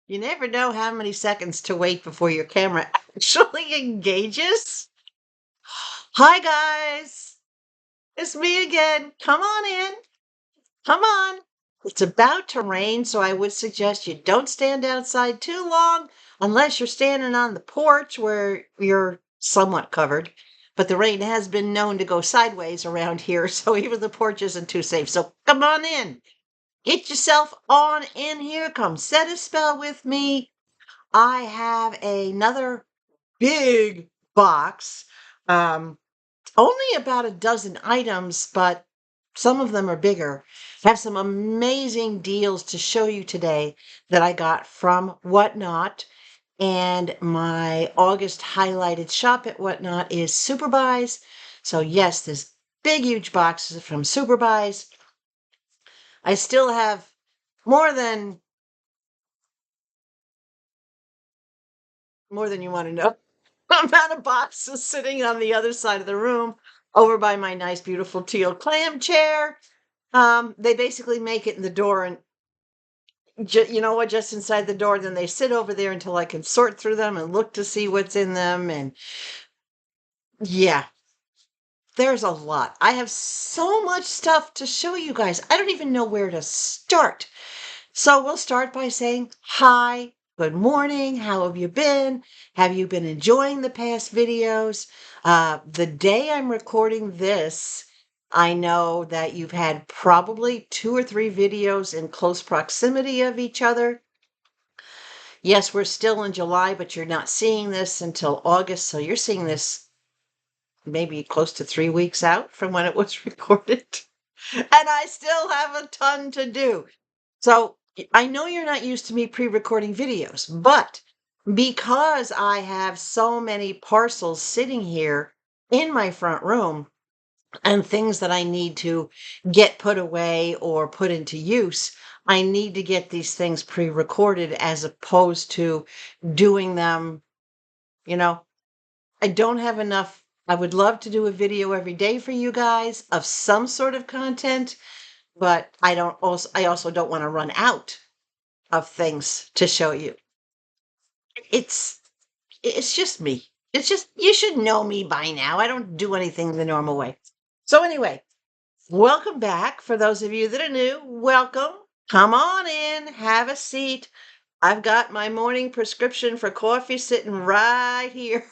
You never know how many seconds to wait before your camera actually engages. Hi, guys. It's me again. Come on in. Come on. It's about to rain, so I would suggest you don't stand outside too long unless you're standing on the porch where you're somewhat covered. But the rain has been known to go sideways around here, so even the porch isn't too safe. So come on in. Get yourself on in here. Come set a spell with me. I have another big box. Only about a dozen items, but some of them are bigger. I have some amazing deals to show you today that I got from Whatnot. And my August highlighted shop at Whatnot is SuperBuys. So yes, this big, huge boxes from SuperBuys. I still have more than you want to know. Amount of boxes sitting on the other side of the room over by my nice, beautiful teal clam chair. They basically make it in the door and you know what, just inside the door. Then they sit over there until I can sort through them and look to see what's in them. And yeah, there's a lot. I have so much stuff to show you guys. I don't even know where to start. So we'll start by saying hi, good morning, how have you been? Have you been enjoying the past videos? The day I'm recording this, I know that you've had probably 2 or 3 videos in close proximity of each other. Yes, we're still in July, but you're not seeing this until August, so you're seeing this maybe close to 3 weeks out from when it was recorded. And I still have a ton to do. So I know you're not used to me pre-recording videos, but because I have so many parcels sitting here in my front room and things that I need to get put away or put into use, I need to get these things pre-recorded as opposed to doing them, you know, I don't have enough. I would love to do a video every day for you guys of some sort of content, but I also don't want to run out of things to show you. It's it's just me. It's just you should know me by now. I don't do anything the normal way. So anyway, welcome back. For those of you that are new, welcome. Come on in, have a seat. I've got my morning prescription for coffee sitting right here.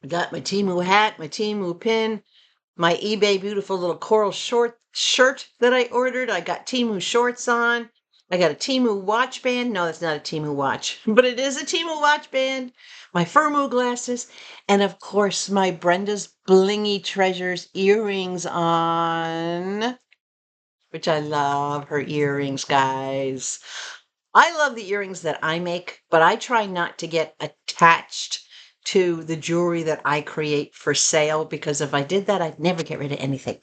I got my Temu hat, my Temu pin, my eBay beautiful little coral short shirt that I ordered. I got Temu shorts on. I got a Temu watch band. No, that's not a Temu watch, but it is a Temu watch band. My Firmoo glasses, and of course my Brenda's Blingy Treasures earrings on, which I love her earrings, guys. I love the earrings that I make, but I try not to get attached to the jewelry that I create for sale, because if I did that, I'd never get rid of anything.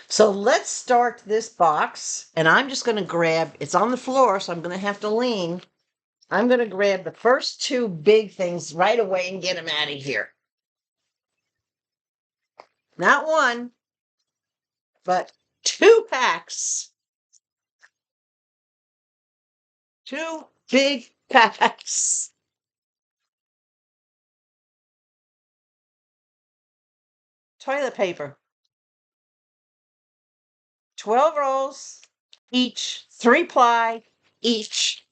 So let's start this box, and I'm just going to grab, it's on the floor, so I'm going to have to lean. I'm going to grab the first 2 big things right away and get them out of here. Not 1, but 2 packs. 2 big packs. Toilet paper. 12 rolls each, 3-ply each.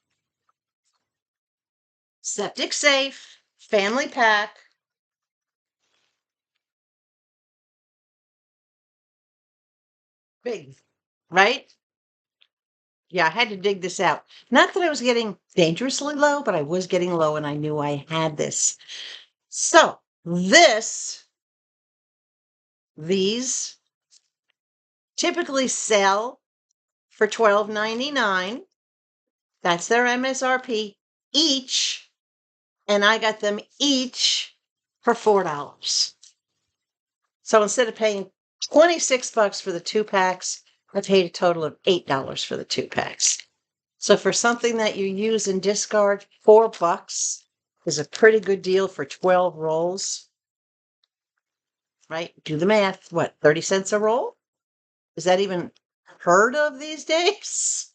Septic safe, family pack. Big, right? Yeah, I had to dig this out. Not that I was getting dangerously low, but I was getting low and I knew I had this. So these typically sell for $12.99. That's their MSRP each. And I got them each for $4. So instead of paying 26 bucks for the 2 packs, I paid a total of $8 for the 2 packs. So for something that you use and discard, $4 is a pretty good deal for 12 rolls. Right? Do the math. What, 30 cents a roll? Is that even heard of these days.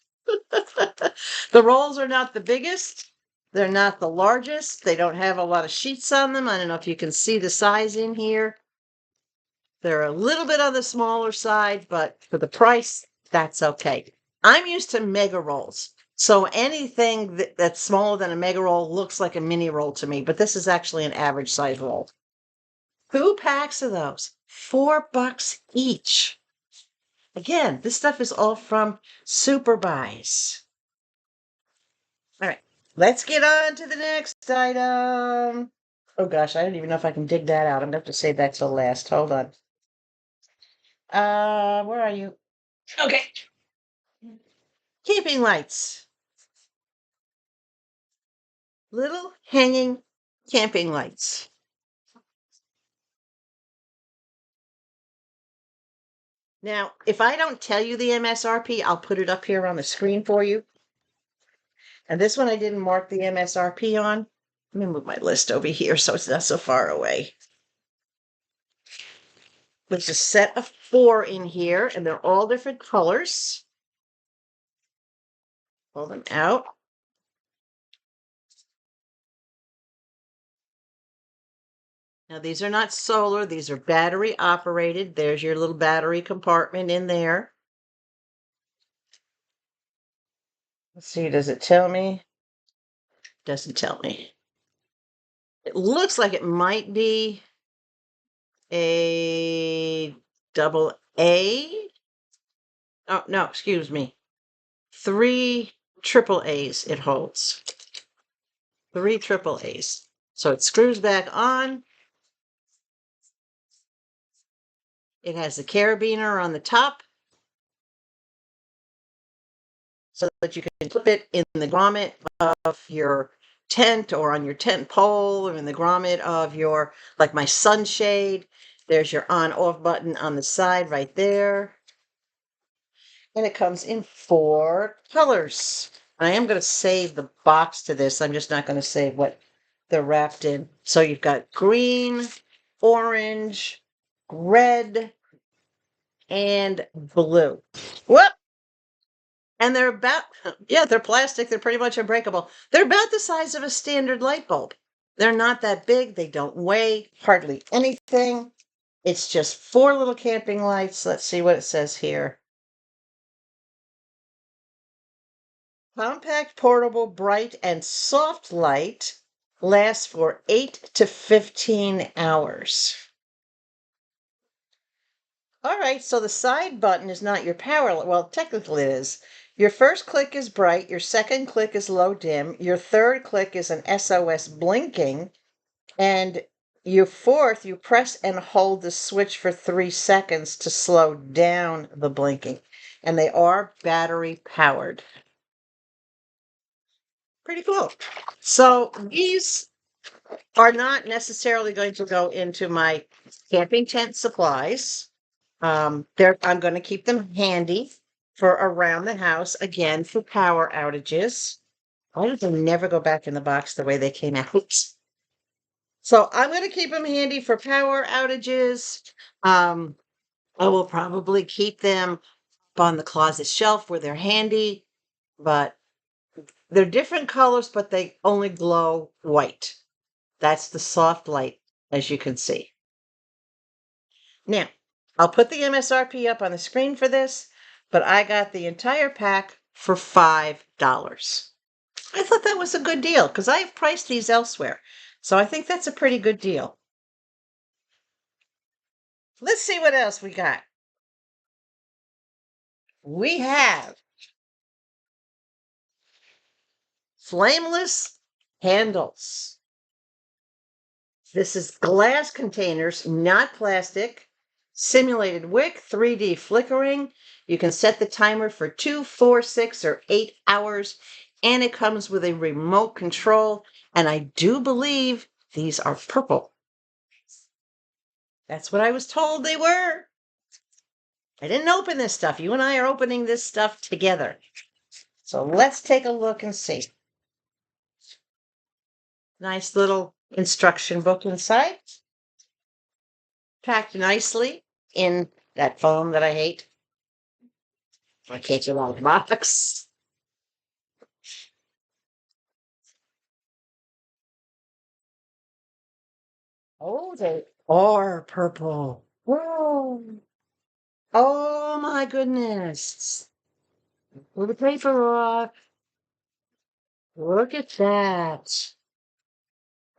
The rolls are not the biggest. They're not the largest. They don't have a lot of sheets on them. I don't know if you can see the size in here. They're a little bit on the smaller side, but for the price, that's okay. I'm used to mega rolls. So anything that's smaller than a mega roll looks like a mini roll to me, but this is actually an average size roll. 2 packs of those, $4 each. Again, this stuff is all from SuperBuys. All right, let's get on to the next item. Oh gosh, I don't even know if I can dig that out. I'm gonna have to save that till last. Hold on. Where are you? Okay. Camping lights. Little hanging camping lights. Now, if I don't tell you the MSRP, I'll put it up here on the screen for you. And this one I didn't mark the MSRP on. Let me move my list over here so it's not so far away. There's a set of 4 in here, and they're all different colors. Pull them out. Now, these are not solar. These are battery operated. There's your little battery compartment in there. Let's see, does it tell me? Doesn't tell me. It looks like it might be a double A. Oh, no, excuse me. 3 triple A's it holds. 3 triple A's. So it screws back on. It has the carabiner on the top so that you can clip it in the grommet of your tent or on your tent pole or in the grommet of your, like my sunshade. There's your on-off button on the side right there. And it comes in 4 colors. I am going to save the box to this. I'm just not going to save what they're wrapped in. So you've got green, orange, red, and blue. Whoop! And they're about, yeah, they're plastic. They're pretty much unbreakable. They're about the size of a standard light bulb. They're not that big. They don't weigh hardly anything. It's just 4 little camping lights. Let's see what it says here. Compact, portable, bright, and soft light lasts for 8 to 15 hours. All right, so the side button is not your power. Well, technically it is. Your first click is bright. Your second click is low dim. Your third click is an SOS blinking. And your fourth, you press and hold the switch for 3 seconds to slow down the blinking. And they are battery powered. Pretty cool. So these are not necessarily going to go into my camping tent supplies. I'm going to keep them handy for around the house, again, for power outages. Why did they never go back in the box the way they came out? So I'm going to keep them handy for power outages. I will probably keep them on the closet shelf where they're handy, but they're different colors, but they only glow white. That's the soft light, as you can see. Now, I'll put the MSRP up on the screen for this, but I got the entire pack for $5. I thought that was a good deal because I've priced these elsewhere. So I think that's a pretty good deal. Let's see what else we got. We have flameless handles. This is glass containers, not plastic. Simulated wick, 3D flickering. You can set the timer for 2, 4, 6, or 8 hours. And it comes with a remote control. And I do believe these are purple. That's what I was told they were. I didn't open this stuff. You and I are opening this stuff together. So let's take a look and see. Nice little instruction book inside. Packed nicely in that foam that I hate. I can't get out of the box. Oh, they are purple. Whoa. Oh my goodness. Will the paper off? Look at that.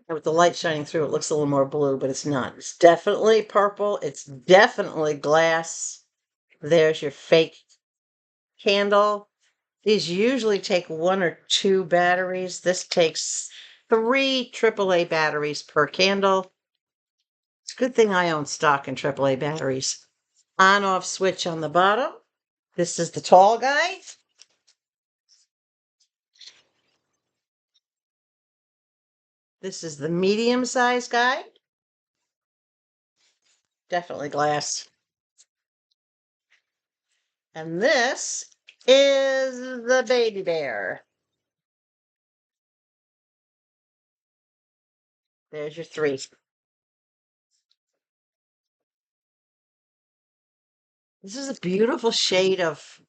And with the light shining through, it looks a little more blue, but it's not. It's definitely purple. It's definitely glass. There's your fake candle. These usually take 1 or 2 batteries. This takes 3 AAA batteries per candle. It's a good thing I own stock in AAA batteries. On-off switch on the bottom. This is the tall guy. This is the medium-sized guy. Definitely glass. And this is the baby bear. There's your 3. This is a beautiful shade of,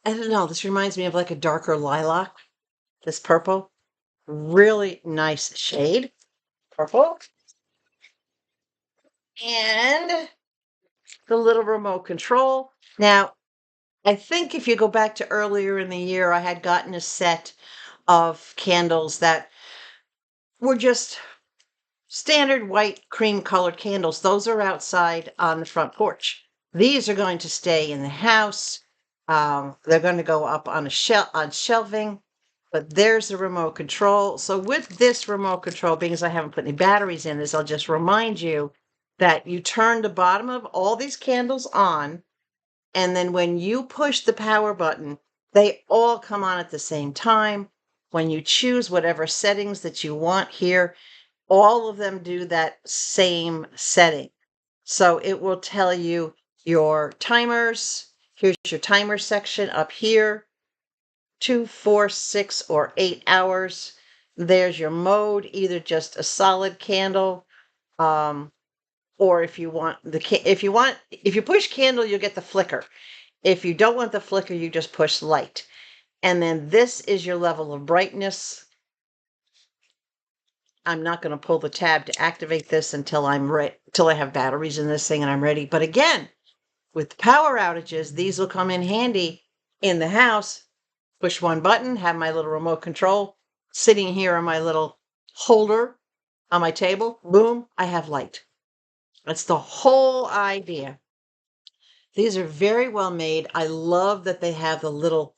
I don't know, this reminds me of like a darker lilac, this purple. Really nice shade, purple. And the little remote control. Now, I think if you go back to earlier in the year, I had gotten a set of candles that were just standard white cream colored candles. Those are outside on the front porch. These are going to stay in the house. They're going to go up on shelving, but there's the remote control. So with this remote control, because I haven't put any batteries in this, I'll just remind you that you turn the bottom of all these candles on, and then when you push the power button, they all come on at the same time. When you choose whatever settings that you want here, all of them do that same setting. So it will tell you your timers. Here's your timer section up here. 2, 4, 6, or 8 hours. There's your mode, either just a solid candle, or if you push candle, you'll get the flicker. If you don't want the flicker, you just push light. And then this is your level of brightness. I'm not going to pull the tab to activate this until I have batteries in this thing and I'm ready. But again, with power outages, these will come in handy in the house. Push one button, have my little remote control sitting here on my little holder on my table. Boom, I have light. That's the whole idea. These are very well made. I love that they have the little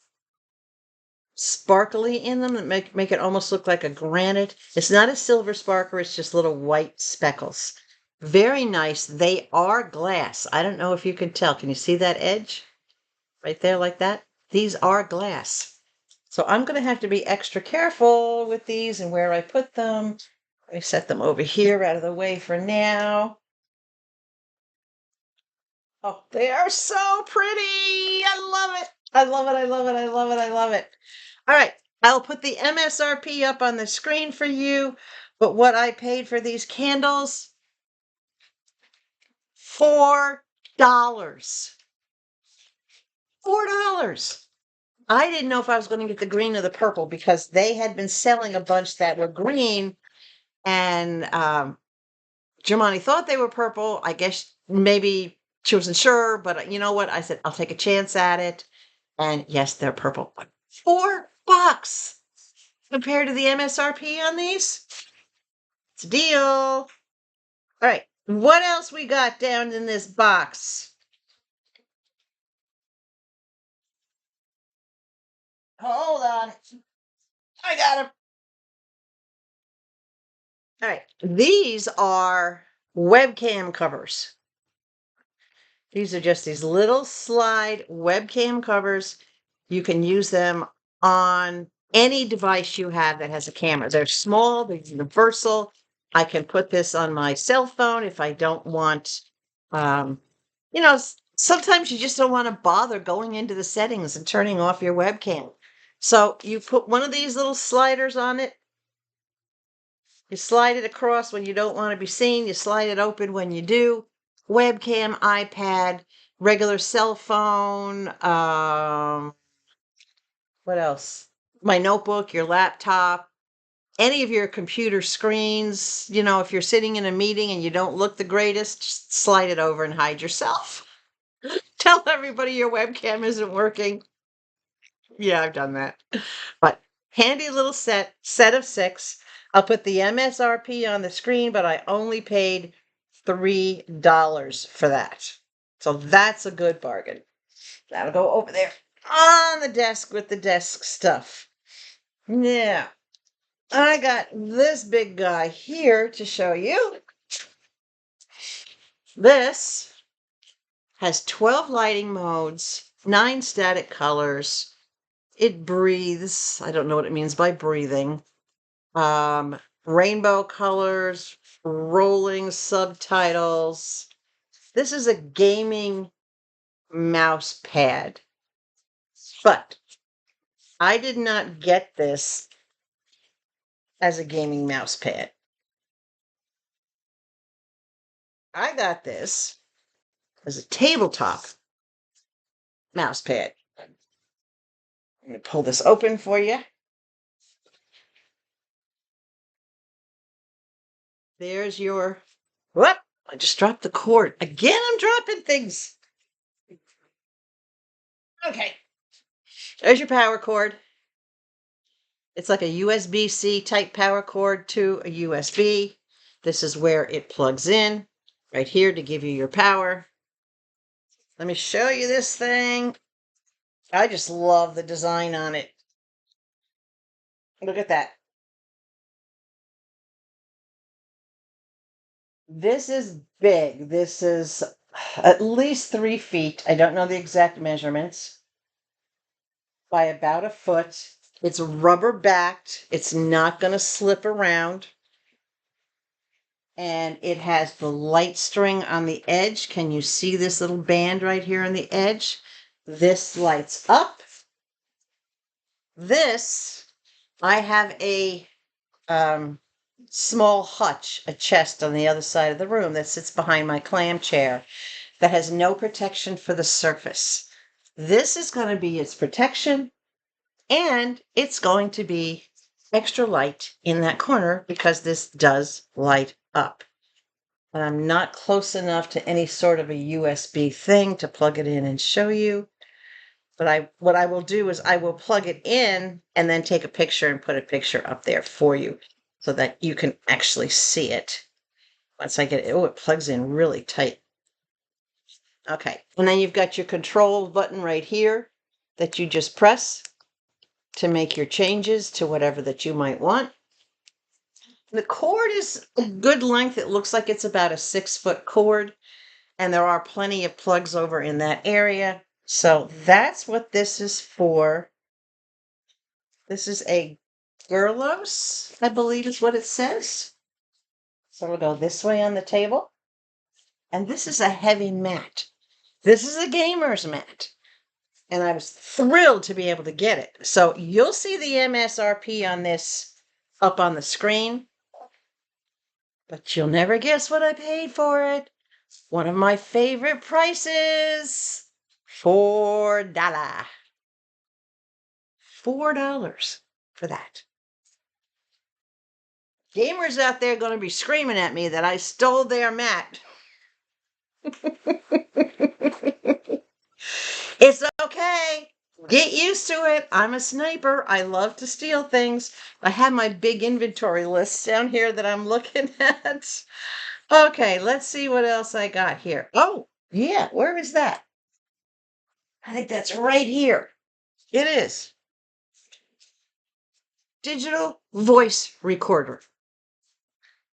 sparkly in them that make it almost look like a granite. It's not a silver sparkle, it's just little white speckles. Very nice. They are glass. I don't know if you can tell. Can you see that edge right there like that? These are glass. So I'm going to have to be extra careful with these and where I put them. Let me set them over here out of the way for now. Oh, they are so pretty. I love it. I love it. I love it. I love it. I love it. All right. I'll put the MSRP up on the screen for you. But what I paid for these candles, $4. $4. I didn't know if I was going to get the green or the purple because they had been selling a bunch that were green. And Germani thought they were purple. I guess maybe she wasn't sure, but you know what? I said, I'll take a chance at it. And yes, they're purple. $4 compared to the MSRP on these. It's a deal. All right. What else we got down in this box? Hold on. I got them. All right. These are webcam covers. These are just these little slide webcam covers. You can use them on any device you have that has a camera. They're small, they're universal. I can put this on my cell phone if I don't want, sometimes you just don't want to bother going into the settings and turning off your webcam. So you put one of these little sliders on it. You slide it across when you don't want to be seen. You slide it open when you do. Webcam, iPad, regular cell phone, what else? My notebook, your laptop, any of your computer screens. You know, if you're sitting in a meeting and you don't look the greatest, just slide it over and hide yourself. Tell everybody your webcam isn't working. Yeah, I've done that. But handy little set of 6. I'll put the MSRP on the screen, but I only paid $3 for that. So that's a good bargain. That'll go over there on the desk with the desk stuff. Yeah. I got this big guy here to show you. This has 12 lighting modes, 9 static colors. It breathes. I don't know what it means by breathing. Rainbow colors, rolling subtitles. This is a gaming mouse pad. But I did not get this as a gaming mouse pad. I got this as a tabletop mouse pad. I'm going to pull this open for you. There's your, whoop, I just dropped the cord. Again, I'm dropping things. Okay. There's your power cord. It's like a USB-C type power cord to a USB. This is where it plugs in, right here to give you your power. Let me show you this thing. I just love the design on it. Look at that. This is big. This is at least 3 feet. I don't know the exact measurements. By about a foot. It's rubber backed. It's not going to slip around. And it has the light string on the edge. Can you see this little band right here on the edge? This lights up. This, I have a small hutch, a chest on the other side of the room that sits behind my clam chair that has no protection for the surface. This is going to be its protection, and it's going to be extra light in that corner because this does light up. But I'm not close enough to any sort of a USB thing to plug it in and show you. But what I will do is I will plug it in and then take a picture and put a picture up there for you so that you can actually see it. Once I get it, oh, it plugs in really tight. Okay, and then you've got your control button right here that you just press to make your changes to whatever that you might want. The cord is a good length. It looks like it's about a 6-foot cord, and there are plenty of plugs over in that area. So that's what this is for. This is a Girlos, I believe is what it says. So we'll go this way on the table. And this is a heavy mat. This is a gamer's mat. And I was thrilled to be able to get it. So you'll see the MSRP on this up on the screen. But you'll never guess what I paid for it. One of my favorite prices. $4. $4 for that. Gamers out there are going to be screaming at me that I stole their mat. It's okay. Get used to it. I'm a sniper. I love to steal things. I have my big inventory list down here that I'm looking at. Okay, let's see what else I got here. Oh, yeah, where is that? I think that's right here. It is. Digital voice recorder.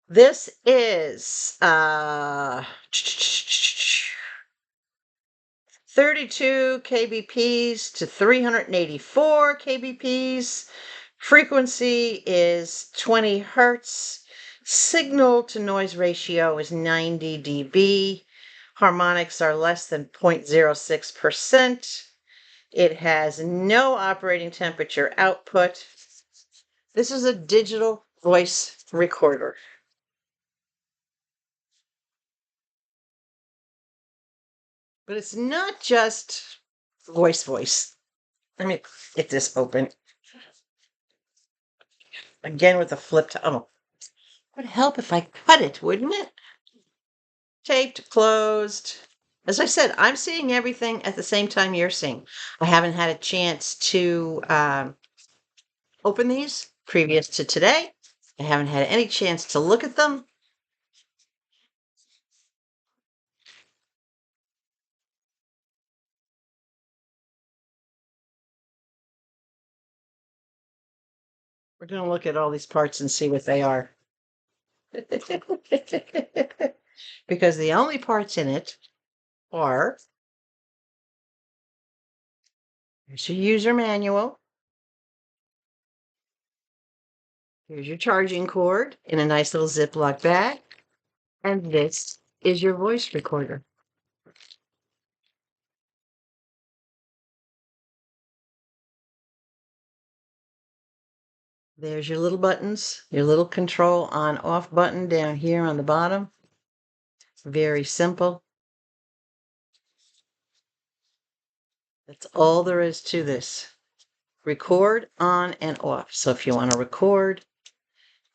This is 32 kbps to 384 kbps. Frequency is 20 hertz. Signal to noise ratio is 90 dB. Harmonics are less than 0.06%. It has no operating temperature output. This is a digital voice recorder. But it's not just voice. Let me get this open. Again with a flip to, oh, it would help if I cut it, wouldn't it? Taped, closed. As I said, I'm seeing everything at the same time you're seeing. I haven't had a chance to open these previous to today. I haven't had any chance to look at them. We're going to look at all these parts and see what they are. Because the only parts in it are, here's your user manual. Here's your charging cord in a nice little Ziploc bag. And this is your voice recorder. There's your little buttons, your little control on off button down here on the bottom. Very simple. That's all there is to this. Record on and off. So if you want to record,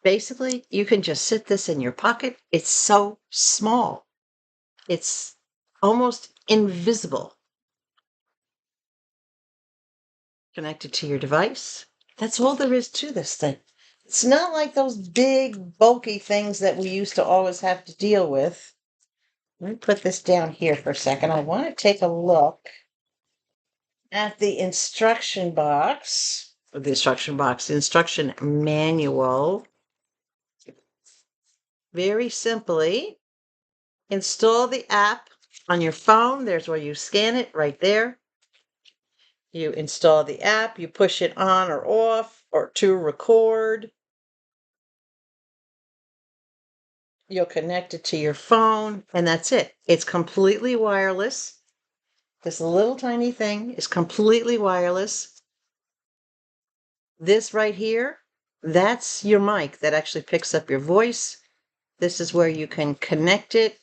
basically you can just sit this in your pocket. It's so small. It's almost invisible. Connected to your device. That's all there is to this thing. It's not like those big, bulky things that we used to always have to deal with. Let me put this down here for a second. I want to take a look at the instruction box. The instruction manual. Very simply, install the app on your phone. There's where you scan it right there. You install the app, you push it on or off or to record. You'll connect it to your phone, and that's it. It's completely wireless. This little tiny thing is completely wireless. This right here, that's your mic that actually picks up your voice. This is where you can connect it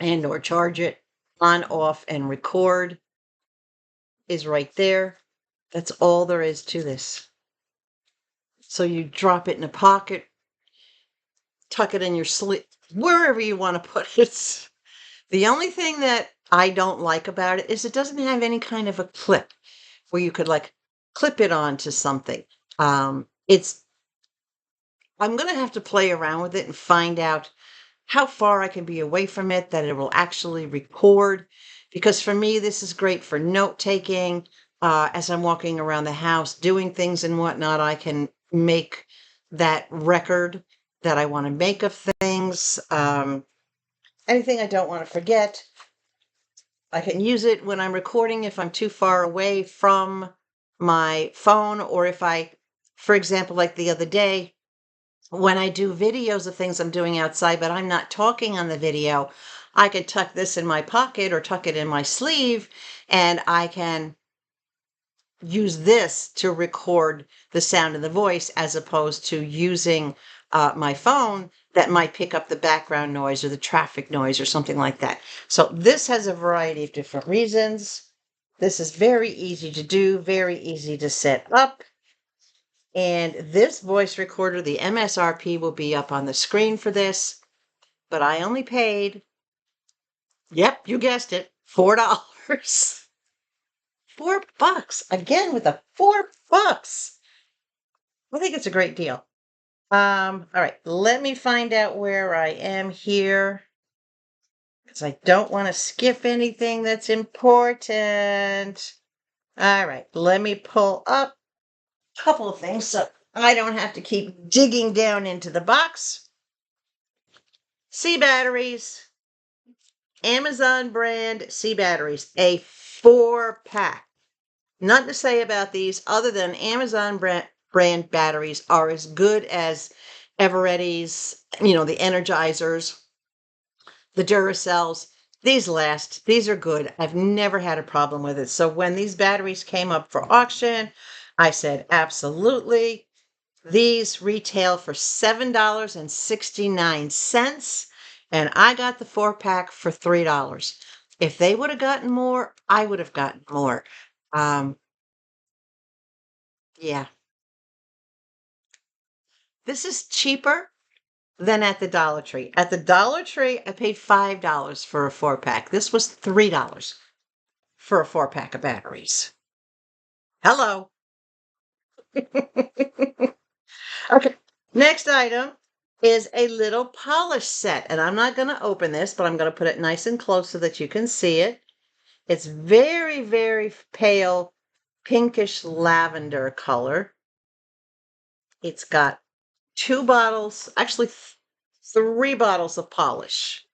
and or charge it on, off, and record is right there. That's all there is to this. So you drop it in a pocket, tuck it in your sleeve, wherever you want to put it. The only thing that I don't like about it is it doesn't have any kind of a clip where you could like clip it onto something. I'm going to have to play around with it and find out how far I can be away from it that it will actually record. Because for me, this is great for note taking. As I'm walking around the house doing things and whatnot, I can make that record that I want to make of things. Anything I don't want to forget. I can use it when I'm recording if I'm too far away from my phone, or if I, for example, like the other day, when I do videos of things I'm doing outside, but I'm not talking on the video, I can tuck this in my pocket or tuck it in my sleeve, and I can use this to record the sound of the voice as opposed to using my phone that might pick up the background noise or the traffic noise or something like that. So this has a variety of different reasons. This is very easy to do, very easy to set up. And this voice recorder, the MSRP will be up on the screen for this, but I only paid, yep, you guessed it, $4. $4 again with the $4. I think it's a great deal. All right, let me find out where I am here, because I don't want to skip anything that's important. All right, let me pull up a couple of things so I don't have to keep digging down into the box. C batteries, Amazon brand C batteries, a 4-pack. Nothing to say about these other than Amazon brand batteries are as good as Everetti's, the Energizers, the Duracells. These last. These are good. I've never had a problem with it. So when these batteries came up for auction, I said, absolutely. These retail for $7.69, and I got the 4-pack for $3. If they would have gotten more, I would have gotten more. Yeah. This is cheaper than at the Dollar Tree. At the Dollar Tree, I paid $5 for a 4-pack. This was $3 for a 4-pack of batteries. Hello. Okay. Next item is a little polish set. And I'm not going to open this, but I'm going to put it nice and close so that you can see it. It's very, very pale pinkish lavender color. It's got 2 bottles, actually 3 bottles of polish.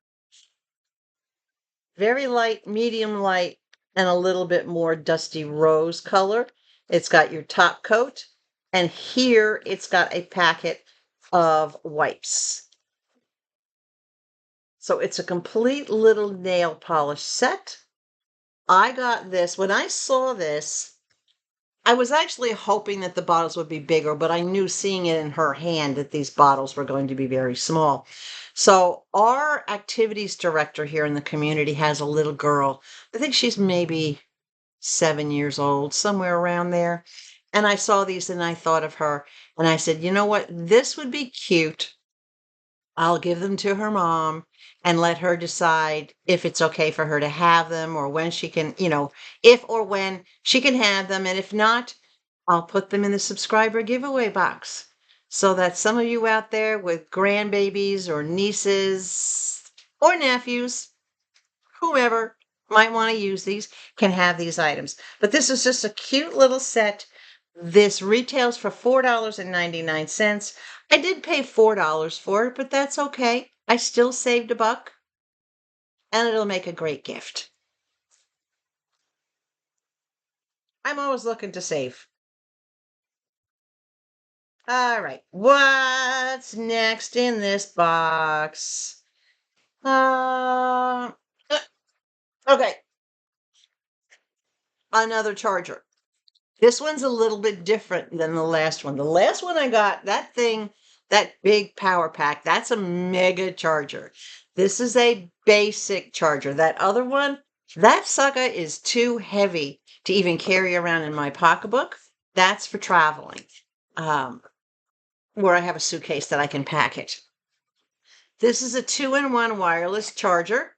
Very light, medium light, and a little bit more dusty rose color. It's got your top coat, and here it's got a packet of wipes. So it's a complete little nail polish set. I got this, when I saw this, I was actually hoping that the bottles would be bigger, but I knew seeing it in her hand that these bottles were going to be very small. So our activities director here in the community has a little girl. I think she's maybe 7 years old, somewhere around there. And I saw these and I thought of her. And I said, you know what? This would be cute. I'll give them to her mom and let her decide if it's okay for her to have them or when she can, if or when she can have them. And if not, I'll put them in the subscriber giveaway box so that some of you out there with grandbabies or nieces or nephews, whoever might want to use these, can have these items. But this is just a cute little set. This retails for $4.99. I did pay $4 for it, but that's okay. I still saved $1, and it'll make a great gift. I'm always looking to save. All right, what's next in this box? Okay, another charger. This one's a little bit different than the last one. The last one I got, that thing, that big power pack, that's a mega charger. This is a basic charger. That other one, that sucker is too heavy to even carry around in my pocketbook. That's for traveling, where I have a suitcase that I can pack it. This is a 2-in-1 wireless charger.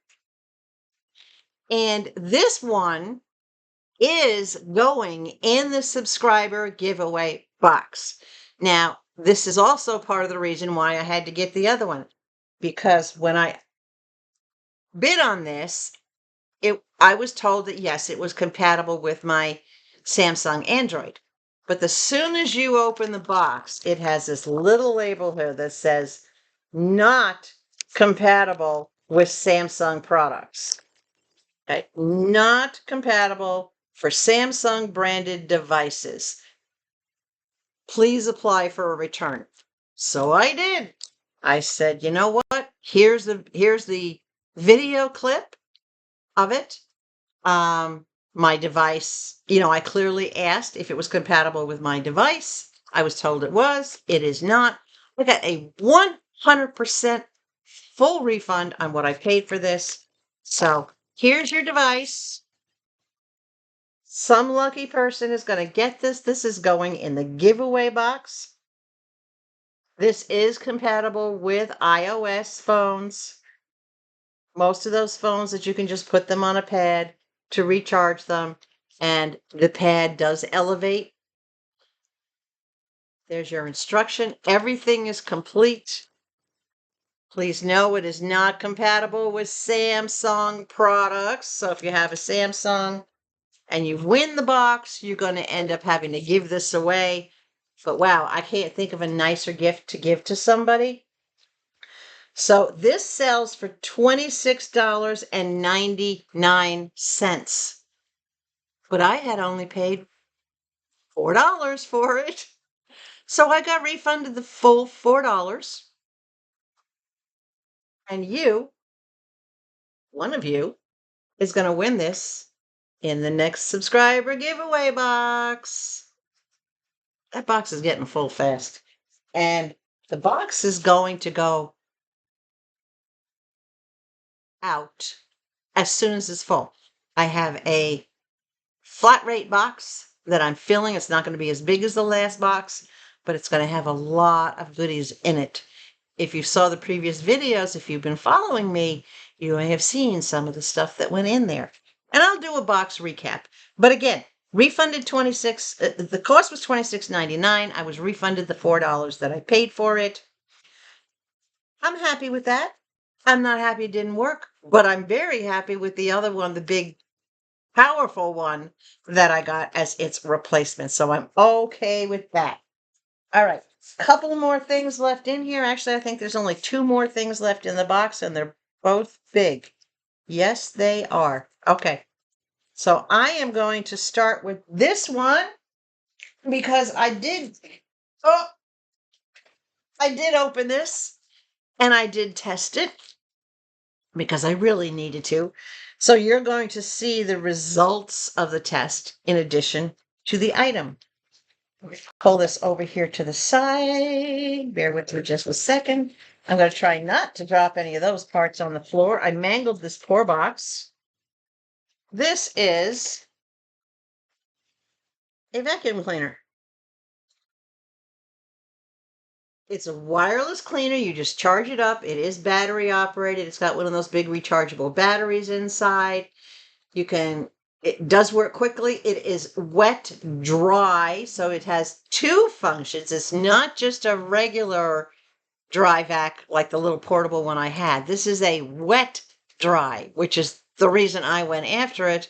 And this one is going in the subscriber giveaway box. Now, this is also part of the reason why I had to get the other one, because when I bid on this, I was told that yes, it was compatible with my Samsung Android. But as soon as you open the box, it has this little label here that says not compatible with Samsung products. Okay, not compatible for Samsung branded devices. Please apply for a return. So I did. I said, you know what? Here's the video clip of it. My device, I clearly asked if it was compatible with my device. I was told it was. It is not. I got a 100% full refund on what I paid for this. So here's your device. Some lucky person is going to get this. This is going in the giveaway box. This is compatible with iOS phones. Most of those phones that you can just put them on a pad to recharge them, and the pad does elevate. There's your instruction. Everything is complete. Please know it is not compatible with Samsung products. So if you have a Samsung and you win the box, you're going to end up having to give this away. But wow, I can't think of a nicer gift to give to somebody. So this sells for $26.99. But I had only paid $4 for it. So I got refunded the full $4. And one of you, is going to win this in the next subscriber giveaway box. That box is getting full fast. And the box is going to go out as soon as it's full. I have a flat rate box that I'm filling. It's not going to be as big as the last box, but it's going to have a lot of goodies in it. If you saw the previous videos, if you've been following me, you may have seen some of the stuff that went in there. And I'll do a box recap. But again, refunded the cost was $26.99. I was refunded the $4 that I paid for it. I'm happy with that. I'm not happy it didn't work, but I'm very happy with the other one, the big, powerful one that I got as its replacement. So I'm okay with that. All right. Couple more things left in here. Actually, I think there's only 2 more things left in the box, and they're both big. Yes, they are. Okay. So I am going to start with this one because I did open this and I did test it because I really needed to. So you're going to see the results of the test in addition to the item. Pull this over here to the side. Bear with me just a second. I'm going to try not to drop any of those parts on the floor. I mangled this poor box. This is a vacuum cleaner. It's a wireless cleaner. You just charge it up. It is battery operated. It's got one of those big rechargeable batteries inside. It does work quickly. It is wet, dry, so it has 2 functions. It's not just a regular dry vac like the little portable one I had. This is a wet dry, which is the reason I went after it,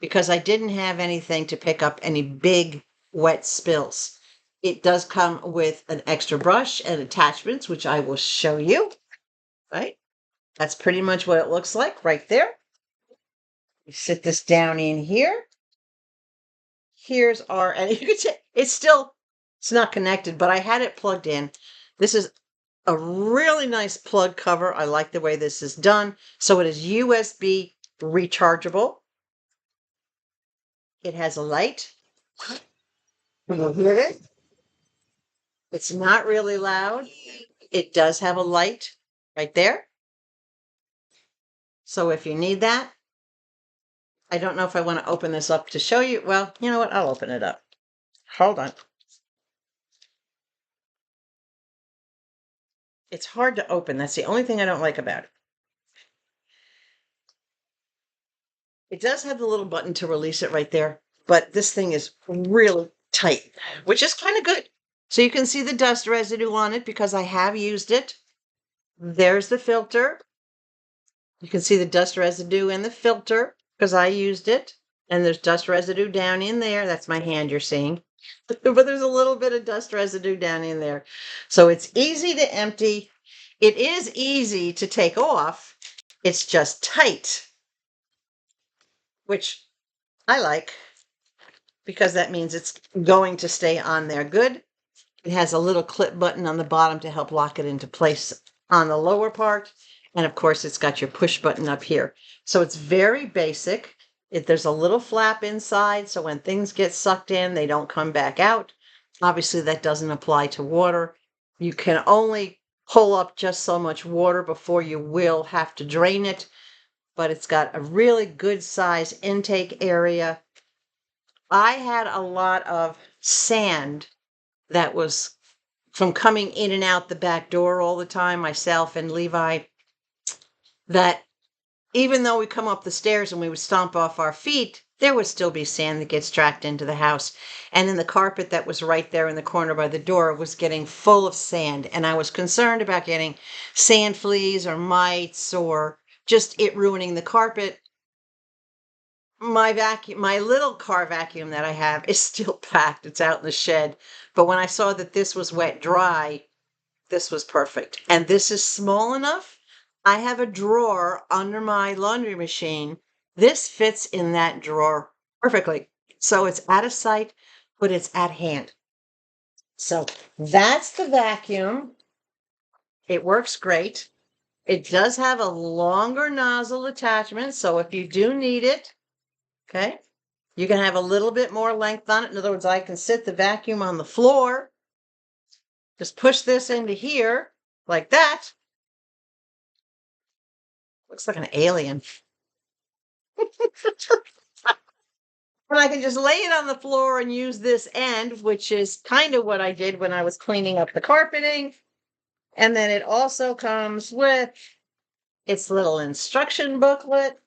because I didn't have anything to pick up any big wet spills. It does come with an extra brush and attachments, which I will show you, right? That's pretty much what it looks like right there. You sit this down in here. Here's and you can see it's not connected, but I had it plugged in. This is a really nice plug cover. I like the way this is done. So it is USB rechargeable. It has a light. You'll hear it. It's not really loud. It does have a light right there. So if you need that, I don't know if I want to open this up to show you. Well, you know what? I'll open it up. Hold on. It's hard to open. That's the only thing I don't like about it. It does have the little button to release it right there, but this thing is really tight, which is kind of good. So you can see the dust residue on it because I have used it. There's the filter. You can see the dust residue in the filter because I used it. And there's dust residue down in there. That's my hand you're seeing. But there's a little bit of dust residue down in there. So it's easy to empty. It is easy to take off. It's just tight, which I like because that means it's going to stay on there good. It has a little clip button on the bottom to help lock it into place on the lower part. And of course, it's got your push button up here. So it's very basic. There's a little flap inside, so when things get sucked in, they don't come back out. Obviously, that doesn't apply to water. You can only pull up just so much water before you will have to drain it. But it's got a really good size intake area. I had a lot of sand that was from coming in and out the back door all the time, myself and Levi, that even though we come up the stairs and we would stomp off our feet, there would still be sand that gets tracked into the house. And then the carpet that was right there in the corner by the door was getting full of sand. And I was concerned about getting sand fleas or mites or just it ruining the carpet. My little car vacuum that I have is still packed. It's out in the shed. But when I saw that this was wet dry, this was perfect. And this is small enough. I have a drawer under my laundry machine. This fits in that drawer perfectly. So it's out of sight, but it's at hand. So that's the vacuum. It works great. It does have a longer nozzle attachment. So if you do need it, okay, you can have a little bit more length on it. In other words, I can sit the vacuum on the floor, just push this into here like that. Looks like an alien. And I can just lay it on the floor and use this end, which is kind of what I did when I was cleaning up the carpeting. And then it also comes with its little instruction booklet.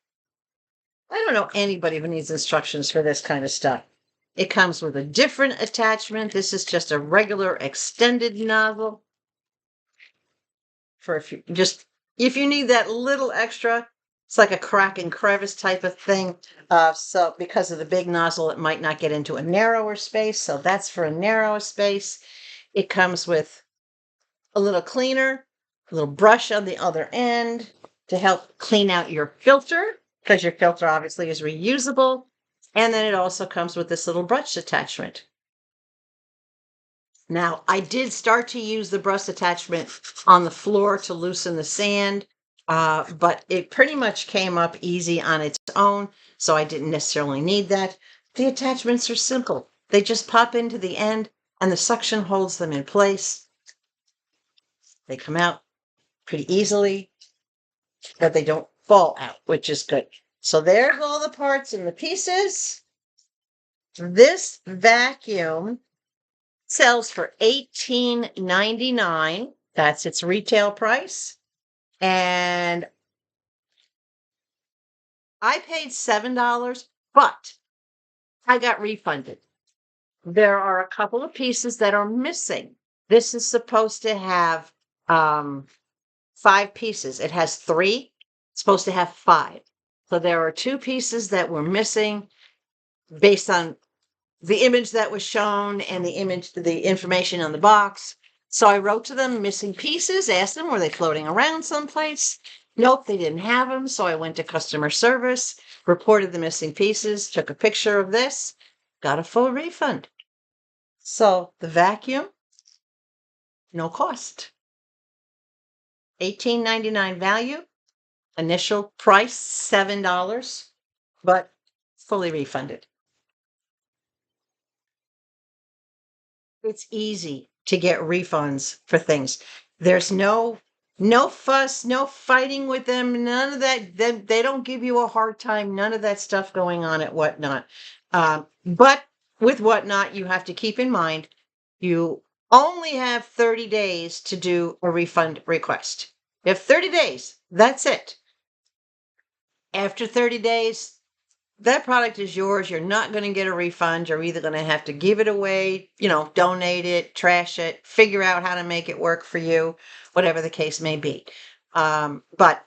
I don't know anybody who needs instructions for this kind of stuff. It comes with a different attachment. This is just a regular extended nozzle. For if you need that little extra, it's like a crack and crevice type of thing. So because of the big nozzle, it might not get into a narrower space. So that's for a narrower space. It comes with a little cleaner, a little brush on the other end to help clean out your filter, because your filter obviously is reusable. And then it also comes with this little brush attachment. Now, I did start to use the brush attachment on the floor to loosen the sand, but it pretty much came up easy on its own, so I didn't necessarily need that. The attachments are simple. They just pop into the end, and the suction holds them in place. They come out pretty easily, but they don't fall out, which is good. So there's all the parts and the pieces. This vacuum sells for $18.99. That's its retail price. And I paid $7, but I got refunded. There are a couple of pieces that are missing. This is supposed to have 5 pieces. It has 3. It's supposed to have 5. So there are 2 pieces that were missing based on the image that was shown and the information on the box. So I wrote to them, missing pieces, asked them, were they floating around someplace? Nope, they didn't have them. So I went to customer service, reported the missing pieces, took a picture of this, got a full refund. So the vacuum, no cost. $18.99 value, initial price $7, but fully refunded. It's easy to get refunds for things. There's no fuss, no fighting with them, none of that. They don't give you a hard time, none of that stuff going on at Whatnot. But with Whatnot, you have to keep in mind, you only have 30 days to do a refund request. You have 30 days. That's it. After 30 days, that product is yours. You're not going to get a refund. You're either going to have to give it away, donate it, trash it, figure out how to make it work for you, whatever the case may be. But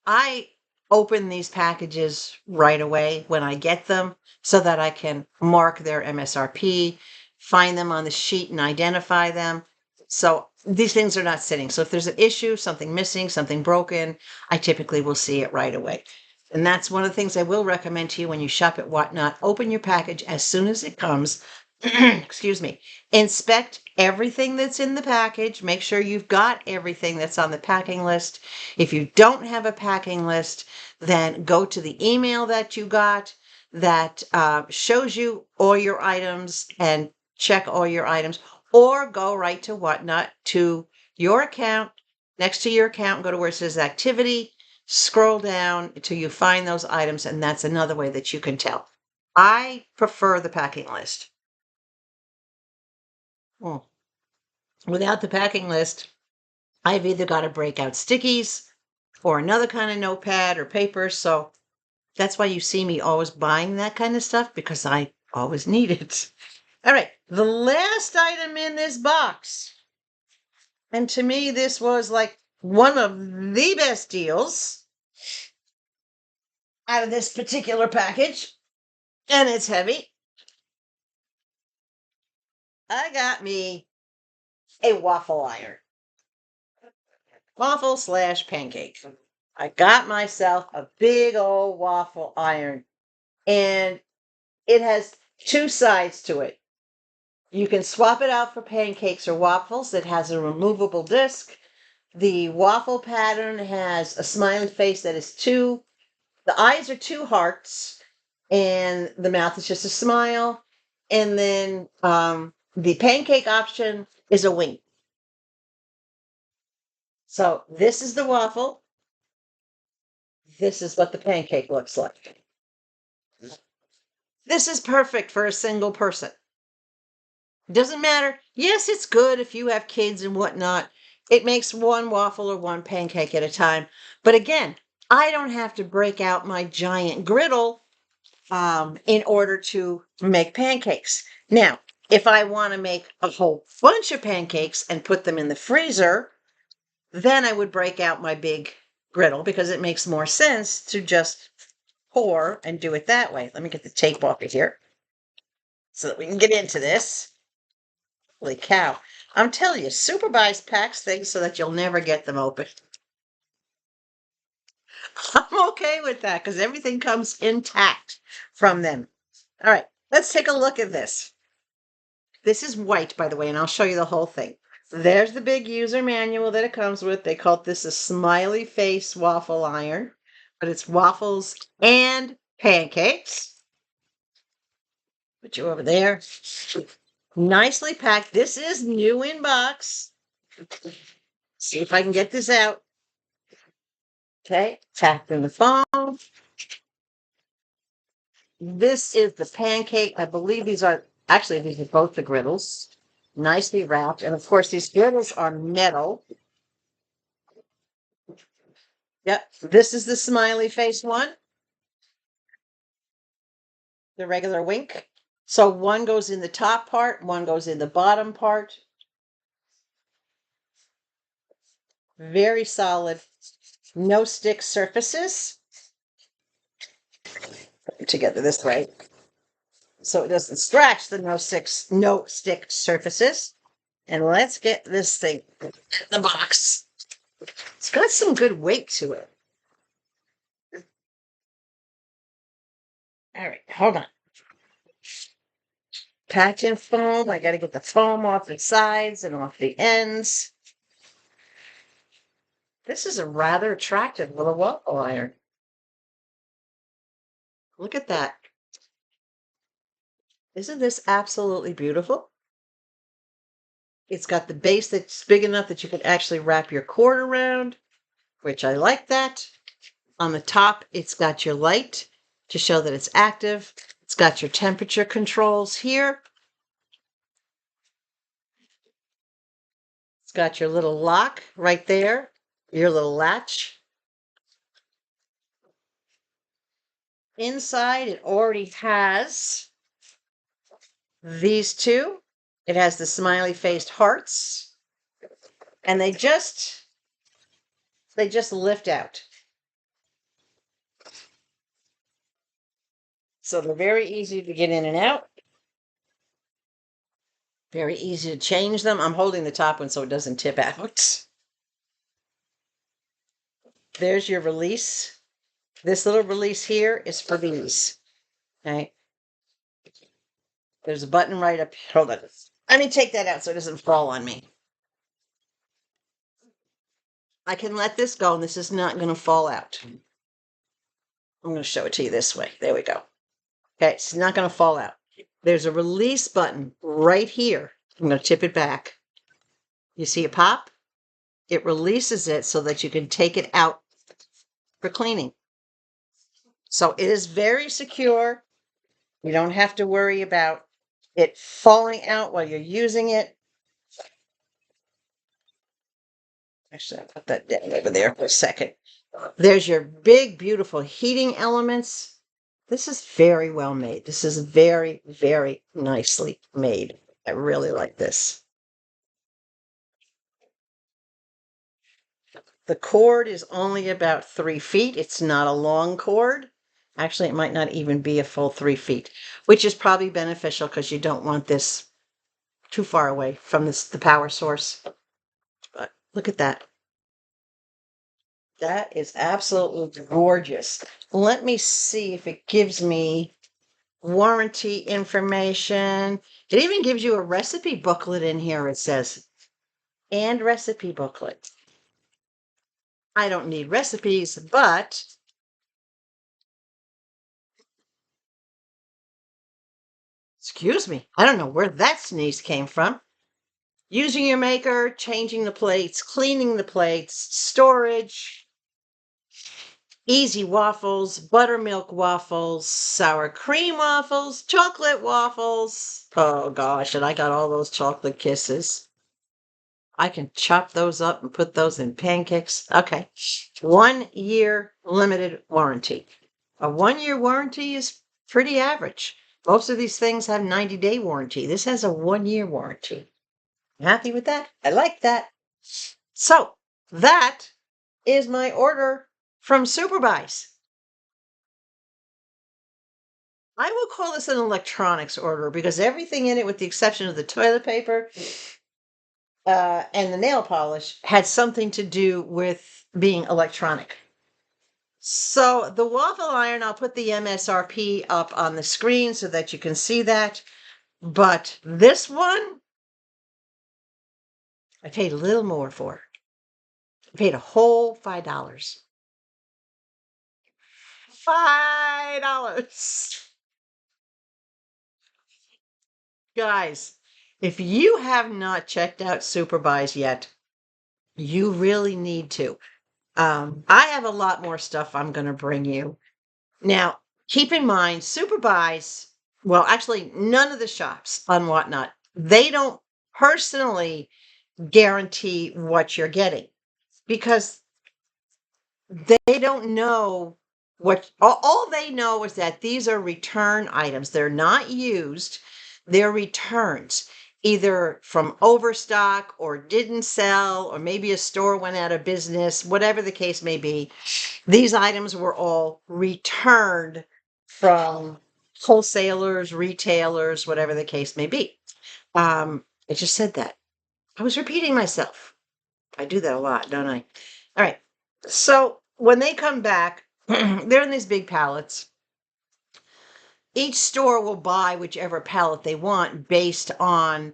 I open these packages right away when I get them so that I can mark their MSRP, find them on the sheet and identify them. So these things are not sitting. So if there's an issue, something missing, something broken, I typically will see it right away. And that's one of the things I will recommend to you when you shop at Whatnot. Open your package as soon as it comes. Excuse me. Inspect everything that's in the package. Make sure you've got everything that's on the packing list. If you don't have a packing list, then go to the email that you got that shows you all your items and check all your items, or go right to Whatnot to your account. Next to your account, go to where it says activity. Scroll down until you find those items, and that's another way that you can tell. I prefer the packing list. Without the packing list, I've either got to break out stickies or another kind of notepad or paper. So that's why you see me always buying that kind of stuff, because I always need it. All right, the last item in this box, and to me, this was like one of the best deals out of this particular package, and it's heavy. I got me a waffle iron. Waffle/pancake. I got myself a big old waffle iron, and it has 2 sides to it. You can swap it out for pancakes or waffles. It has a removable disc. The waffle pattern has a smiley face that is 2. The eyes are 2 hearts, and the mouth is just a smile. And then the pancake option is a wink. So this is the waffle. this is what the pancake looks like. This is perfect for a single person. Doesn't matter. Yes, it's good if you have kids and whatnot. It makes one waffle or one pancake at a time. But again, I don't have to break out my giant griddle in order to make pancakes. Now, if I want to make a whole bunch of pancakes and put them in the freezer, then I would break out my big griddle because it makes more sense to just pour and do it that way. Let me get the tape off of here so that we can get into this. Holy cow. I'm telling you, SuperBuys packs things so that you'll never get them open. I'm okay with that because everything comes intact from them. All right, let's take a look at this. This is white, by the way, and I'll show you the whole thing. There's the big user manual that it comes with. They call this a smiley face waffle iron, but it's waffles and pancakes. Put you over there. Nicely packed. This is new in box. See if I can get this out. Okay, packed in the foam. This is the pancake. I believe these are both the griddles. Nicely wrapped. And of course, these griddles are metal. Yep, this is the smiley face one. The regular wink. So one goes in the top part, one goes in the bottom part. Very solid. No stick surfaces. Put it together this way so it doesn't scratch the no stick surfaces. And let's get this thing in the box. It's got some good weight to it. All right, hold on. Patch and foam. I got to get the foam off the sides and off the ends. This is a rather attractive little waffle iron. Look at that. Isn't this absolutely beautiful? It's got the base that's big enough that you can actually wrap your cord around, which I like that. On the top, it's got your light to show that it's active. It's got your temperature controls here. It's got your little lock right there, your little latch. Inside, it already has these two. It has the smiley faced hearts, and they just lift out. So they're very easy to get in and out. Very easy to change them. I'm holding the top one so it doesn't tip out. There's your release. This little release here is for these. Okay. There's a button right up. Hold on. Let me take that out so it doesn't fall on me. I can let this go and this is not going to fall out. I'm going to show it to you this way. There we go. Okay, it's not going to fall out. There's a release button right here. I'm going to tip it back. You see it pop? It releases it so that you can take it out for cleaning. So it is very secure. You don't have to worry about it falling out while you're using it. Actually, I'll put that down over there for a second. There's your big, beautiful heating elements. This is very well made. This is very, very nicely made. I really like this. The cord is only about 3 feet. It's not a long cord. Actually, it might not even be a full 3 feet, which is probably beneficial because you don't want this too far away from the power source. But look at that. That is absolutely gorgeous. Let me see if it gives me warranty information. It even gives you a recipe booklet in here, it says. And recipe booklet. I don't need recipes, but excuse me, I don't know where that sneeze came from. Using your maker, changing the plates, cleaning the plates, storage. easy waffles, buttermilk waffles, sour cream waffles, chocolate waffles. Oh gosh, and I got all those chocolate kisses. I can chop those up and put those in pancakes. Okay. 1 year limited warranty. A 1 year warranty is pretty average. Most of these things have 90-day warranty. This has a 1 year warranty. Happy with that? I like that. So that is my order from SuperBuys. I will call this an electronics order because everything in it, with the exception of the toilet paper and the nail polish, had something to do with being electronic. So the waffle iron, I'll put the MSRP up on the screen so that you can see that. But this one, I paid a little more for. I paid a whole $5. $5. Guys, if you have not checked out SuperBuys yet, you really need to. I have a lot more stuff I'm going to bring you. Now, keep in mind, SuperBuys, well, actually, none of the shops on Whatnot, they don't personally guarantee what you're getting because they don't know what, all they know is that these are return items. They're not used, they're returns, either from overstock or didn't sell, or maybe a store went out of business, whatever the case may be. These items were all returned from wholesalers, retailers, whatever the case may be. I just said that. I was repeating myself. I do that a lot, don't I? All right. So when they come back, they're in these big pallets. Each store will buy whichever pallet they want based on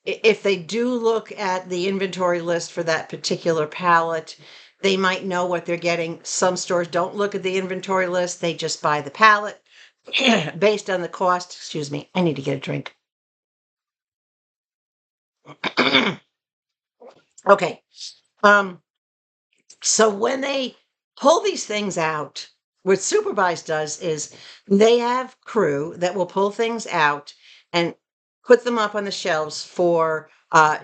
if they do look at the inventory list for that particular pallet, they might know what they're getting. Some stores don't look at the inventory list. They just buy the pallet based on the cost. Excuse me. I need to get a drink. Okay. So when they pull these things out, what SuperBuys does is they have crew that will pull things out and put them up on the shelves for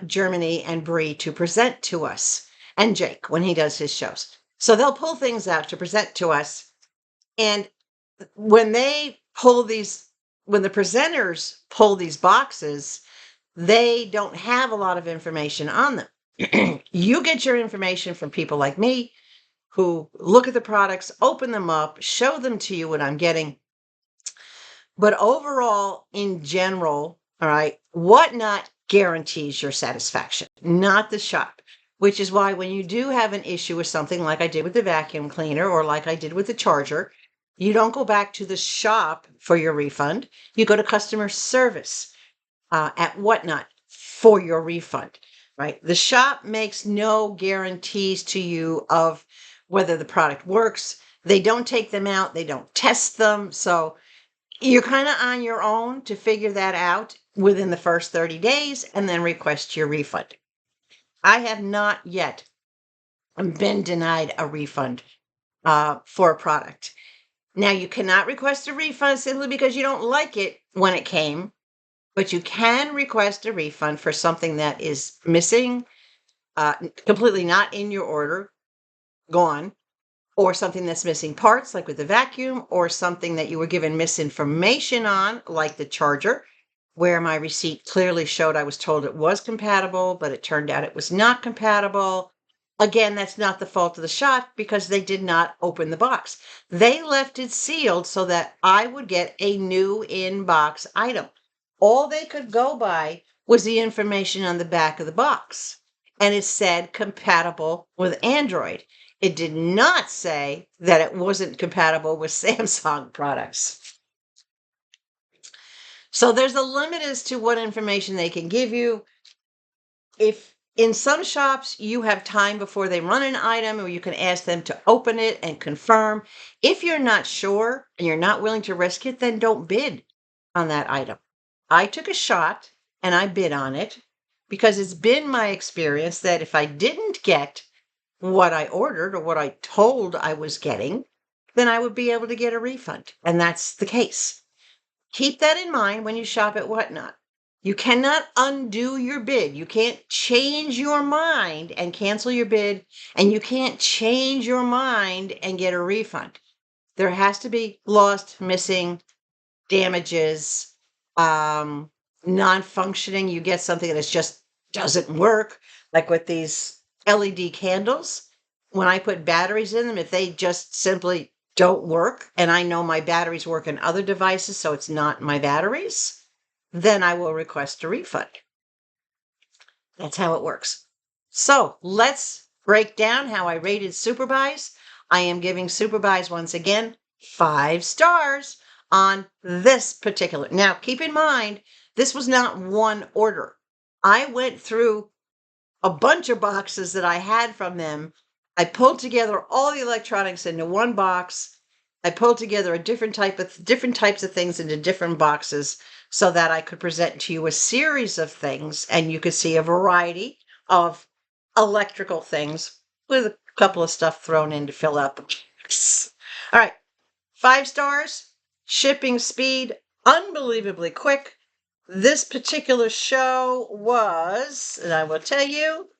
Germany and Bree to present to us, and Jake when he does his shows. So they'll pull things out to present to us, and when they pull these, when the presenters pull these boxes, they don't have a lot of information on them. You get your information from people like me who look at the products, open them up, show them to you what I'm getting. But overall, in general, all right, Whatnot guarantees your satisfaction, not the shop, which is why when you do have an issue with something like I did with the vacuum cleaner or like I did with the charger, you don't go back to the shop for your refund. You go to customer service at Whatnot for your refund, right? The shop makes no guarantees to you of whether the product works. They don't take them out. They don't test them. So you're kind of on your own to figure that out within the first 30 days and then request your refund. I have not yet been denied a refund for a product. Now, you cannot request a refund simply because you don't like it when it came, but you can request a refund for something that is missing, completely not in your order, gone, or something that's missing parts, like with the vacuum, or something that you were given misinformation on, like the charger, where my receipt clearly showed I was told it was compatible, but it turned out it was not compatible. Again, that's not the fault of the shop because they did not open the box. They left it sealed so that I would get a new in-box item. All they could go by was the information on the back of the box, and it said compatible with Android. It did not say that it wasn't compatible with Samsung products. So there's a limit as to what information they can give you. If in some shops you have time before they run an item, or you can ask them to open it and confirm. If you're not sure and you're not willing to risk it, then don't bid on that item. I took a shot and I bid on it because it's been my experience that if I didn't get what I ordered or what I told I was getting, then I would be able to get a refund. And that's the case. Keep that in mind when you shop at Whatnot. You cannot undo your bid. You can't change your mind and cancel your bid, and you can't change your mind and get a refund. There has to be lost, missing, damages, non-functioning. You get something that just doesn't work, like with these LED candles. When I put batteries in them, if they just simply don't work, and I know my batteries work in other devices, so it's not my batteries, then I will request a refund. That's how it works. So let's break down how I rated SuperBuys. I am giving SuperBuys once again 5 stars on this particular. Now, keep in mind, this was not one order. I went through a bunch of boxes that I had from them. I pulled together all the electronics into one box. I pulled together different types of things into different boxes so that I could present to you a series of things, and you could see a variety of electrical things with a couple of stuff thrown in to fill out the box. All right, 5 stars, shipping speed, unbelievably quick. This particular show was, and I will tell you,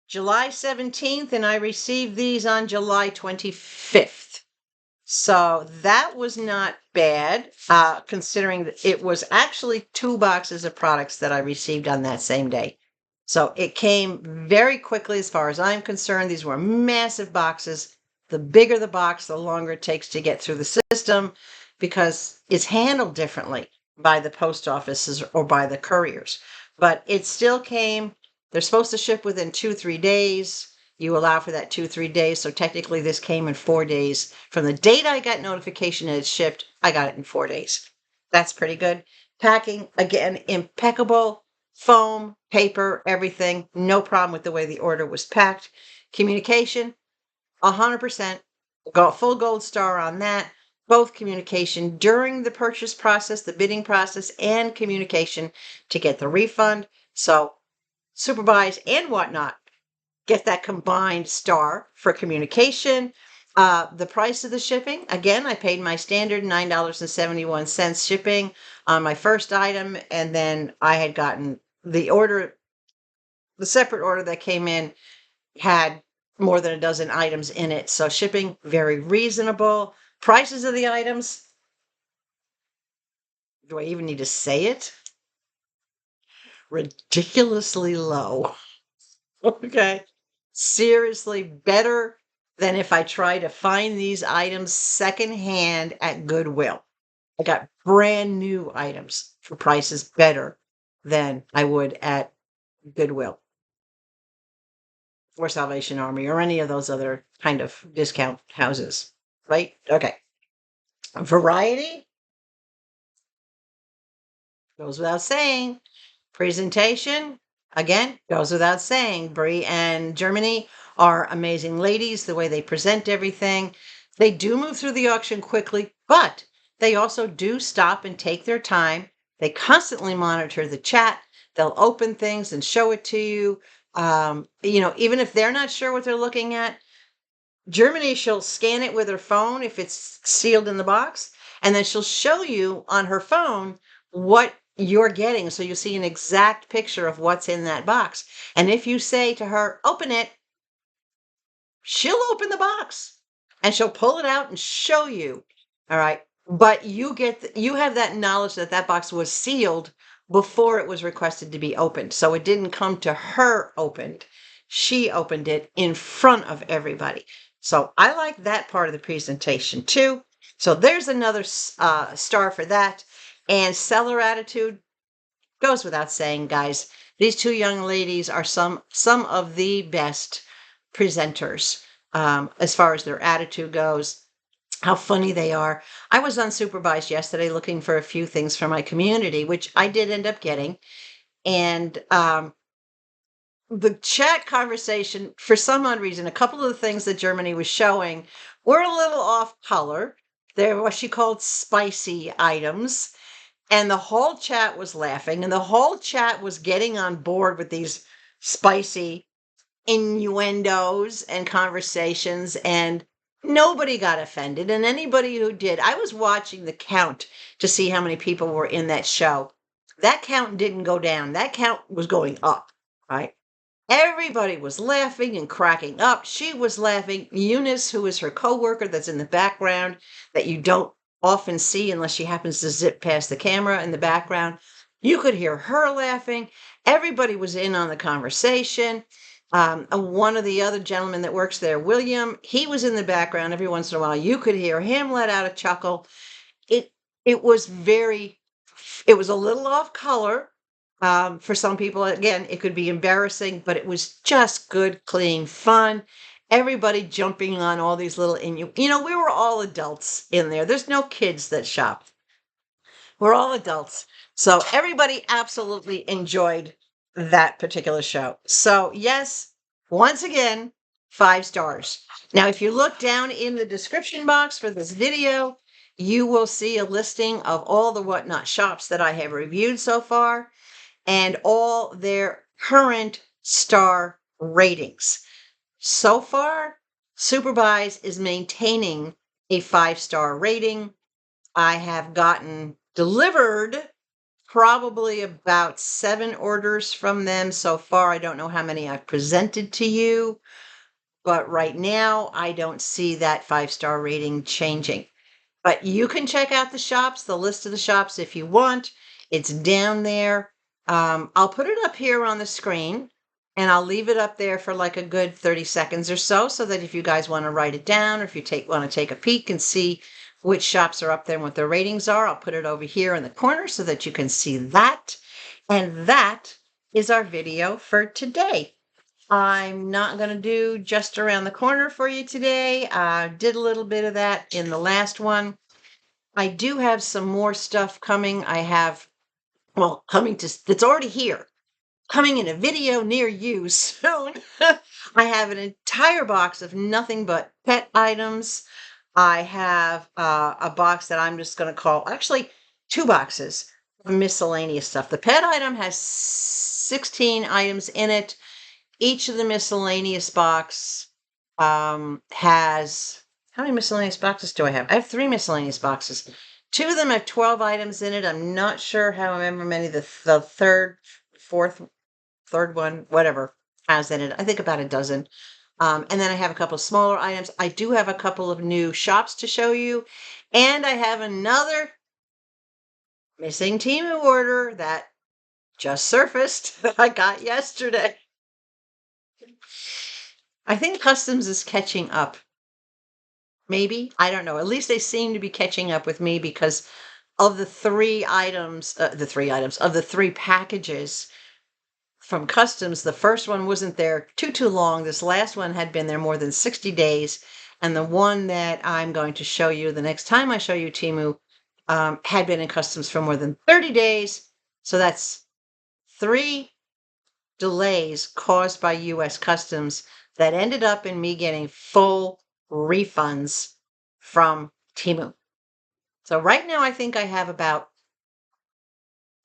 July 17th, and I received these on July 25th. So that was not bad, considering that it was actually 2 boxes of products that I received on that same day. So it came very quickly as far as I'm concerned. These were massive boxes. The bigger the box, the longer it takes to get through the system because it's handled differently by the post offices or by the couriers. But it still came. They're supposed to ship within 2-3 days. You allow for that 2-3 days. So technically this came in 4 days. From the date I got notification that it shipped, I got it in 4 days. That's pretty good. Packing, again, impeccable. Foam, paper, everything. No problem with the way the order was packed. Communication, 100%. Got full gold star on that. Both communication during the purchase process, the bidding process, and communication to get the refund. So SuperBuys and Whatnot get that combined star for communication. The price of the shipping, again, I paid my standard $9.71 shipping on my first item, and then I had gotten the separate order that came in had more than a dozen items in it. So shipping, very reasonable. Prices of the items, do I even need to say it? Ridiculously low. Okay. Seriously, better than if I try to find these items secondhand at Goodwill. I got brand new items for prices better than I would at Goodwill or Salvation Army or any of those other kind of discount houses, right? Okay. Variety goes without saying. Presentation, again, goes without saying. Brie and Germany are amazing ladies, the way they present everything. They do move through the auction quickly, but they also do stop and take their time. They constantly monitor the chat. They'll open things and show it to you. Even if they're not sure what they're looking at, Germany, she'll scan it with her phone if it's sealed in the box, and then she'll show you on her phone what you're getting. So you'll see an exact picture of what's in that box. And if you say to her, open it, she'll open the box and she'll pull it out and show you. All right. But you have that knowledge that that box was sealed before it was requested to be opened. So it didn't come to her opened. She opened it in front of everybody. So I like that part of the presentation too. So there's another star for that. And seller attitude goes without saying, guys. These 2 young ladies are some of the best presenters as far as their attitude goes, how funny they are. I was on SuperBuys yesterday looking for a few things for my community, which I did end up getting. And the chat conversation, for some odd reason, a couple of the things that Germany was showing were a little off color. They're what she called spicy items. And the whole chat was laughing, and the whole chat was getting on board with these spicy innuendos and conversations, and nobody got offended. And anybody who did, I was watching the count to see how many people were in that show. That count didn't go down. That count was going up, right? Everybody was laughing and cracking up. She was laughing. Eunice, who is her coworker that's in the background that you don't often see unless she happens to zip past the camera in the background, you could hear her laughing. Everybody was in on the conversation. One of the other gentlemen that works there, William, he was in the background. Every once in a while, you could hear him let out a chuckle. It it was very, it was a little off color. For some people, again, it could be embarrassing, but it was just good, clean fun. Everybody jumping on all these little, we were all adults in there. There's no kids that shop. We're all adults. So everybody absolutely enjoyed that particular show. So, yes, once again, 5 stars. Now, if you look down in the description box for this video, you will see a listing of all the Whatnot shops that I have reviewed so far and all their current star ratings. So far, SuperBuys is maintaining a 5-star rating. I have gotten delivered probably about 7 orders from them so far. I don't know how many I've presented to you, but right now I don't see that 5-star rating changing. But you can check out the shops, the list of the shops if you want. It's down there. I'll put it up here on the screen and I'll leave it up there for like a good 30 seconds or so that if you guys want to write it down or if you want to take a peek and see which shops are up there and what their ratings are, I'll put it over here in the corner so that you can see that. And that is our video for today. I'm not going to do just around the corner for you today. I did a little bit of that in the last one. I do have some more stuff coming. I have, well, it's already here, coming in a video near you soon. I have an entire box of nothing but pet items. I have a box that I'm just going to call, actually 2 boxes of miscellaneous stuff. The pet item has 16 items in it. Each of the miscellaneous box has, how many miscellaneous boxes do I have? I have 3 miscellaneous boxes. 2 of them have 12 items in it. I'm not sure how many the third one, whatever, has in it. I think about a dozen. And then I have a couple of smaller items. I do have a couple of new shops to show you. And I have another missing Temu order that just surfaced that I got yesterday. I think customs is catching up. Maybe. I don't know. At least they seem to be catching up with me because of the 3 items, of the 3 packages from customs, the first one wasn't there too long. This last one had been there more than 60 days. And the one that I'm going to show you the next time I show you Temu had been in customs for more than 30 days. So that's 3 delays caused by U.S. Customs that ended up in me getting full refunds from Temu. So right now I think I have about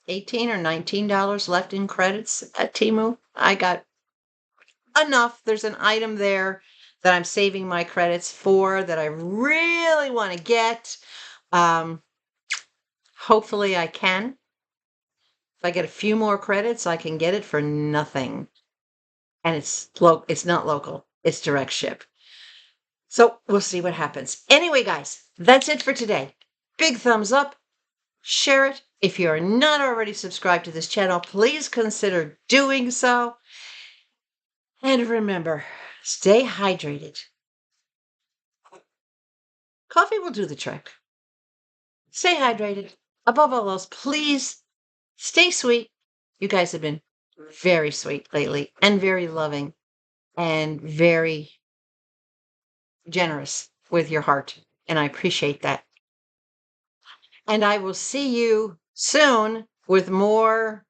$18 or $19 left in credits at Temu. I got enough. There's an item there that I'm saving my credits for that I really want to get. Hopefully I can. If I get a few more credits, I can get it for nothing. And it's not local. It's direct ship. So we'll see what happens. Anyway, guys, that's it for today. Big thumbs up. Share it. If you're not already subscribed to this channel, please consider doing so. And remember, stay hydrated. Coffee will do the trick. Stay hydrated. Above all else, please stay sweet. You guys have been very sweet lately and very loving and very generous with your heart. And I appreciate that. And I will see you soon with more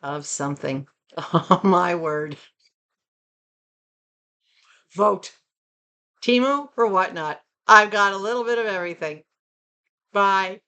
of something. Oh, my word. Vote. Temu or Whatnot. I've got a little bit of everything. Bye.